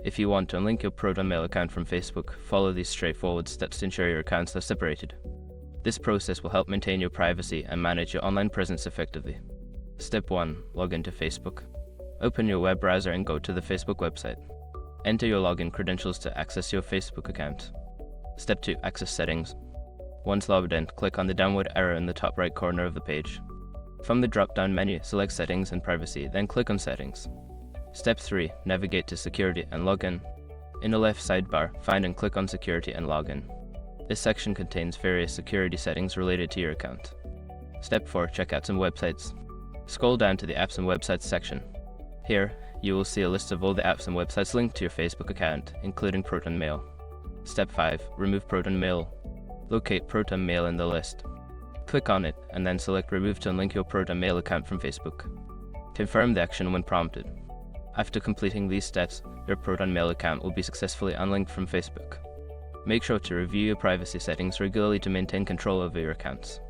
If you want to unlink your ProtonMail account from Facebook, follow these straightforward steps to ensure your accounts are separated. This process will help maintain your privacy and manage your online presence effectively. Step 1. Log into Facebook. Open your web browser and go to the Facebook website. Enter your login credentials to access your Facebook account. Step 2. Access settings. Once logged in, click on the downward arrow in the top right corner of the page. From the drop-down menu, select Settings and Privacy, then click on Settings. Step 3. Navigate to Security and Login. In the left sidebar, find and click on Security and Login. This section contains various security settings related to your account. Step 4. Check out some websites. Scroll down to the Apps and Websites section. Here, you will see a list of all the apps and websites linked to your Facebook account, including ProtonMail. Step 5. Remove ProtonMail. Locate ProtonMail in the list. Click on it, and then select Remove to unlink your ProtonMail account from Facebook. Confirm the action when prompted. After completing these steps, your ProtonMail account will be successfully unlinked from Facebook. Make sure to review your privacy settings regularly to maintain control over your accounts.